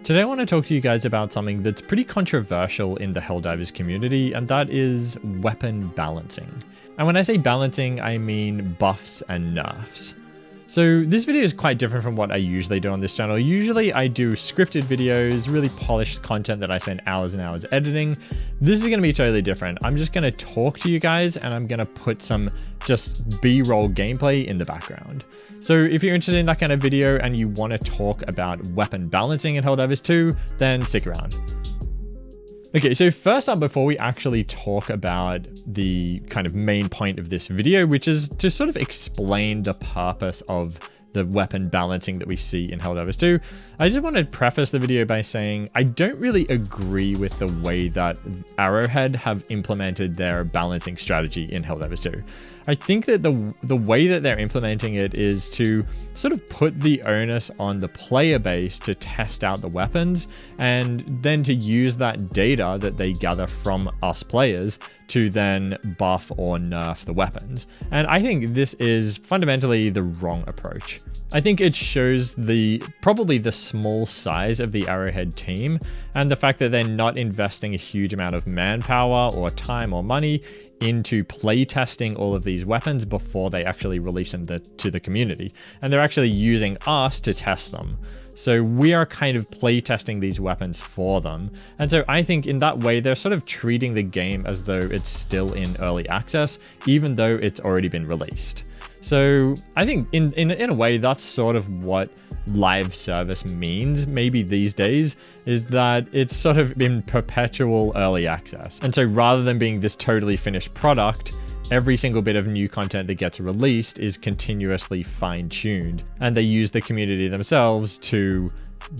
Today I want to talk to you guys about something that's pretty controversial in the Helldivers community, and that is weapon balancing. And when I say balancing, I mean buffs and nerfs. So this video is quite different from what I usually do on this channel. Usually I do scripted videos, really polished content that I spend hours and hours editing. This is going to be totally different. I'm just going to talk to you guys and I'm going to put some just B-roll gameplay in the background. So if you're interested in that kind of video and you want to talk about weapon balancing in Helldivers 2, then stick around. Okay, so first up, before we actually talk about the kind of main point of this video, which is to sort of explain the purpose of the weapon balancing that we see in Helldivers 2, I just want to preface the video by saying I don't really agree with the way that Arrowhead have implemented their balancing strategy in Helldivers 2. I think that the way that they're implementing it is to sort of put the onus on the player base to test out the weapons and then to use that data that they gather from us players to then buff or nerf the weapons. And I think this is fundamentally the wrong approach. I think it shows probably the small size of the Arrowhead team and the fact that they're not investing a huge amount of manpower or time or money into play testing all of these weapons before they actually release them to the community. And they're actually using us to test them. So we are kind of play testing these weapons for them. And so I think in that way, they're sort of treating the game as though it's still in early access, even though it's already been released. So I think in a way, that's sort of what live service means maybe these days, is that it's sort of in perpetual early access. And so rather than being this totally finished product, every single bit of new content that gets released is continuously fine-tuned, and they use the community themselves to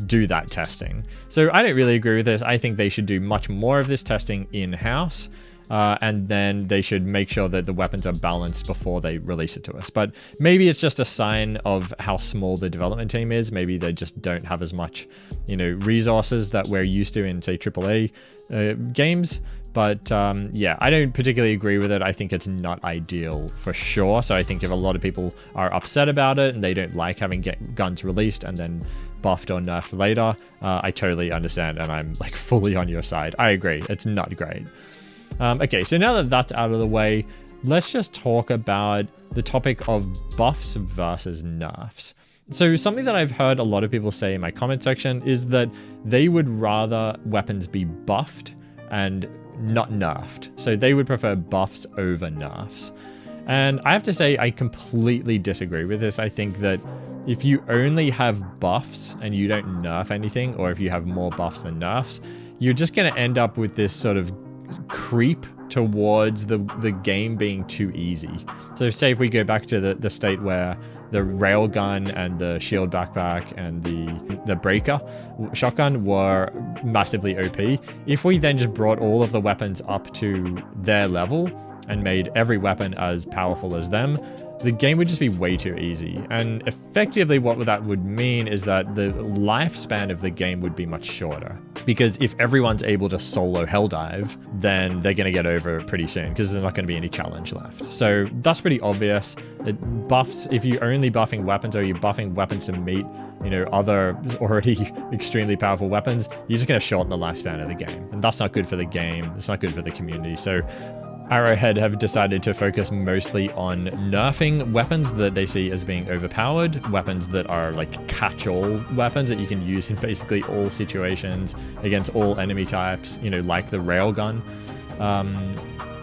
do that testing. So I don't really agree with this. I think they should do much more of this testing in-house. And then they should make sure that the weapons are balanced before they release it to us. But maybe it's just a sign of how small the development team is. Maybe they just don't have as much, resources that we're used to in, say, AAA games. But yeah, I don't particularly agree with it. I think it's not ideal for sure. So I think if a lot of people are upset about it and they don't like having guns released and then buffed or nerfed later, I totally understand and I'm like fully on your side. I agree. It's not great. Okay, so now that that's out of the way, let's just talk about the topic of buffs versus nerfs. So something that I've heard a lot of people say in my comment section is that they would rather weapons be buffed and not nerfed. So they would prefer buffs over nerfs. And I have to say, I completely disagree with this. I think that if you only have buffs and you don't nerf anything, or if you have more buffs than nerfs, you're just going to end up with this sort of creep towards the game being too easy. So say if we go back to the state where the railgun and the shield backpack and the breaker shotgun were massively OP, if we then just brought all of the weapons up to their level and made every weapon as powerful as them, the game would just be way too easy. And effectively what that would mean is that the lifespan of the game would be much shorter. Because if everyone's able to solo Helldive, then they're going to get over it pretty soon because there's not going to be any challenge left. So that's pretty obvious. It buffs, if you're only buffing weapons or you're buffing weapons to meet, other already extremely powerful weapons, you're just going to shorten the lifespan of the game. And that's not good for the game. It's not good for the community. So Arrowhead have decided to focus mostly on nerfing weapons that they see as being overpowered, weapons that are like catch-all weapons that you can use in basically all situations against all enemy types, like the railgun.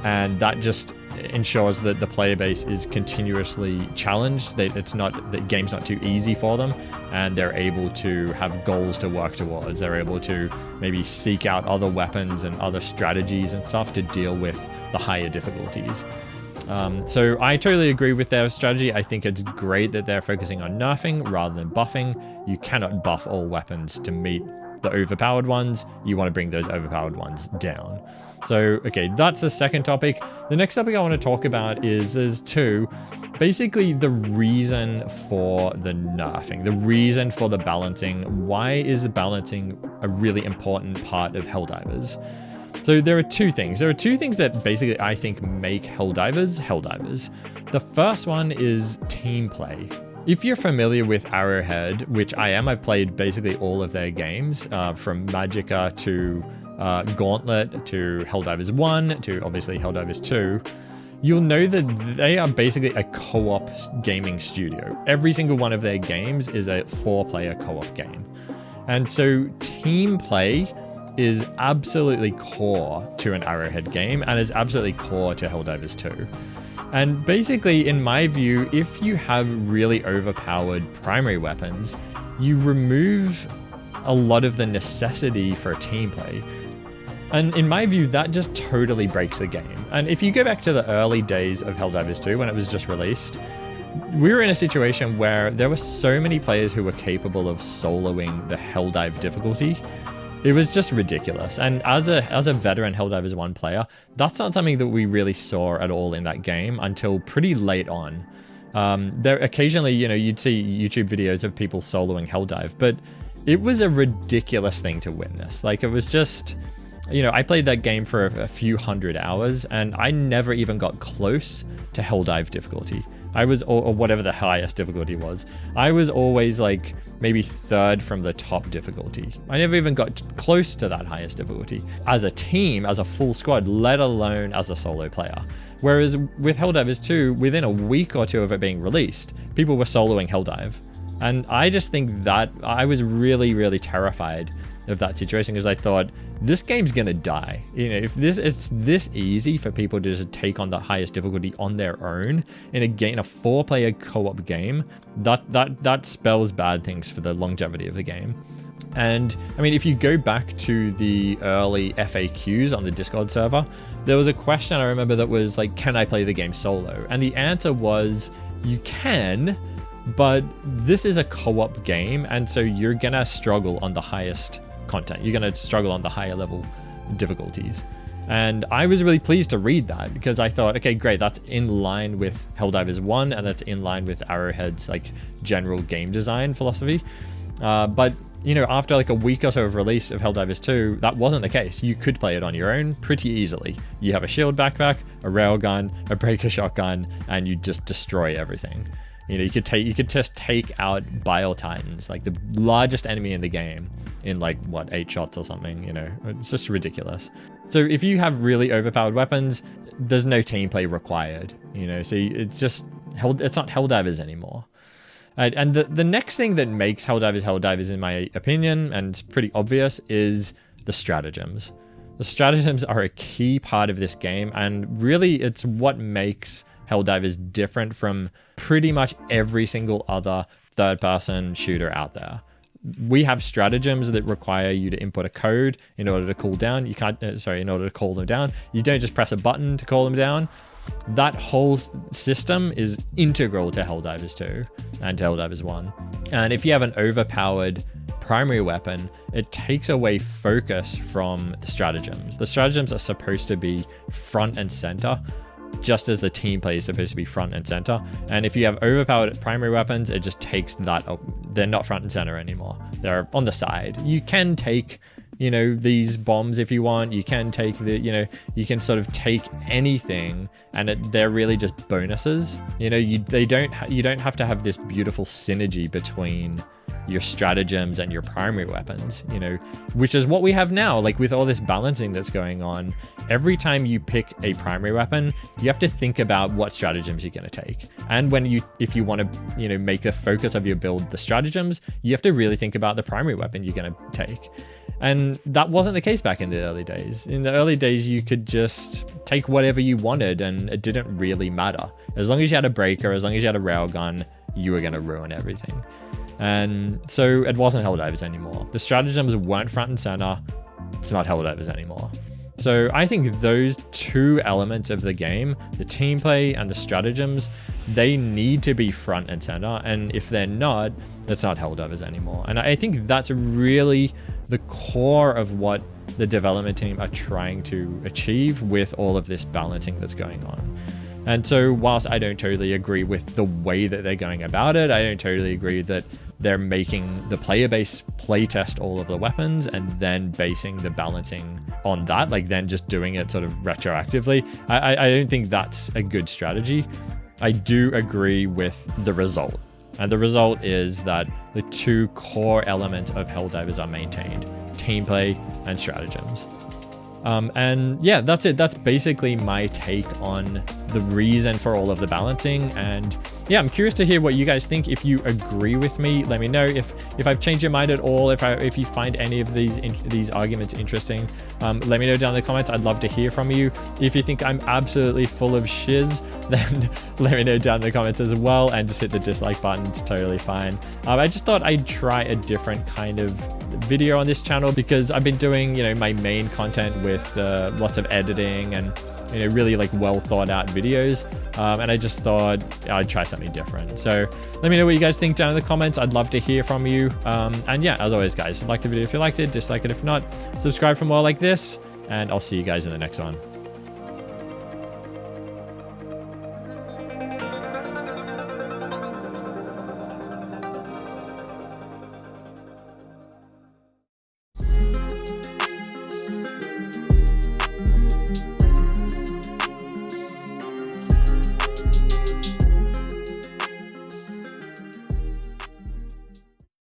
And that just ensures that the player base is continuously challenged, that the game's not too easy for them, and they're able to have goals to work towards. They're able to maybe seek out other weapons and other strategies and stuff to deal with the higher difficulties. So I totally agree with their strategy. I think it's great that they're focusing on nerfing rather than buffing. You cannot buff all weapons to meet the overpowered ones. You want to bring those overpowered ones down. So, okay, that's the second topic. The next topic I want to talk about is basically the reason for the nerfing, the reason for the balancing. Why is the balancing a really important part of Helldivers? So there are two things. There are two things that basically I think make Helldivers Helldivers. The first one is team play. If you're familiar with Arrowhead, which I am, I've played basically all of their games, from Magicka to Gauntlet to Helldivers 1 to obviously Helldivers 2, you'll know that they are basically a co-op gaming studio. Every single one of their games is a 4-player co-op game. And so team play is absolutely core to an Arrowhead game and is absolutely core to Helldivers 2. And basically, in my view, if you have really overpowered primary weapons, you remove a lot of the necessity for team play. And in my view, that just totally breaks the game. And if you go back to the early days of Helldivers 2, when it was just released, we were in a situation where there were so many players who were capable of soloing the Helldive difficulty. It was just ridiculous. And as a veteran Helldivers 1 player, that's not something that we really saw at all in that game until pretty late on. There occasionally, you'd see YouTube videos of people soloing Helldive, but it was a ridiculous thing to witness. Like, it was just... I played that game for a few hundred hours, and I never even got close to Helldive difficulty. I was, or whatever the highest difficulty was, I was always like maybe third from the top difficulty. I never even got close to that highest difficulty as a team, as a full squad, let alone as a solo player. Whereas with Helldivers 2, within a week or two of it being released, people were soloing Helldive. And I just think that I was really, really terrified of that situation, because I thought, this game's gonna die. If it's this easy for people to just take on the highest difficulty on their own in a 4-player co-op game, that spells bad things for the longevity of the game. And I mean, if you go back to the early FAQs on the Discord server, there was a question I remember that was like, can I play the game solo? And the answer was, you can, but this is a co-op game, and so you're gonna struggle on the highest content. You're gonna struggle on the higher level difficulties. And I was really pleased to read that, because I thought, okay, great, that's in line with Helldivers 1, and that's in line with Arrowhead's like general game design philosophy. But after like a week or so of release of Helldivers 2, that wasn't the case. You could play it on your own pretty easily. You have a shield backpack, a railgun, a breaker shotgun, and you just destroy everything. You could just take out Bile Titans, like the largest enemy in the game, in like 8 shots or something. It's just ridiculous. So if you have really overpowered weapons, there's no team play required. So it's not Helldivers anymore. And the next thing that makes Helldivers, in my opinion, and pretty obvious, is the stratagems. The stratagems are a key part of this game, and really it's what makes Helldivers different from pretty much every single other third-person shooter out there. We have stratagems that require you to input a code in order to cool down. In order to call them down. You don't just press a button to call them down. That whole system is integral to Helldivers 2 and to Helldivers 1. And if you have an overpowered primary weapon, it takes away focus from the stratagems. The stratagems are supposed to be front and center, just as the team play is supposed to be front and center. And if you have overpowered primary weapons, it just takes that up. They're not front and center anymore. They're on the side. You can take, these bombs if you want. You can take you can sort of take anything, and they're really just bonuses. You don't have to have this beautiful synergy between your stratagems and your primary weapons, which is what we have now. Like, with all this balancing that's going on, every time you pick a primary weapon, you have to think about what stratagems you're going to take. And if you want to, make the focus of your build the stratagems, you have to really think about the primary weapon you're going to take. And that wasn't the case back in the early days. In the early days, you could just take whatever you wanted, and it didn't really matter. As long as you had a breaker, as long as you had a railgun, you were going to ruin everything. And so it wasn't Helldivers anymore. The stratagems weren't front and center. It's not Helldivers anymore. So I think those two elements of the game, the team play and the stratagems, they need to be front and center. And if they're not, it's not Helldivers anymore. And I think that's really the core of what the development team are trying to achieve with all of this balancing that's going on. And so whilst I don't totally agree with the way that they're going about it, I don't totally agree that they're making the player base playtest all of the weapons and then basing the balancing on that, like then just doing it sort of retroactively. I don't think that's a good strategy. I do agree with the result. And the result is that the two core elements of Helldivers are maintained: team play and stratagems. And yeah, that's it. That's basically my take on the reason for all of the balancing. And yeah, I'm curious to hear what you guys think. If you agree with me, let me know. If I've changed your mind at all, if you find any of these arguments interesting, let me know down in the comments. I'd love to hear from you. If you think I'm absolutely full of shiz, then let me know down in the comments as well, and just hit the dislike button. It's totally fine. I just thought I'd try a different kind of video on this channel, because I've been doing, my main content with lots of editing and really like well thought out videos, and I just thought I'd try something different. So let me know what you guys think down in the comments. I'd love to hear from you. And yeah, as always guys, like the video if you liked it, dislike it if not, subscribe for more like this, and I'll see you guys in the next one.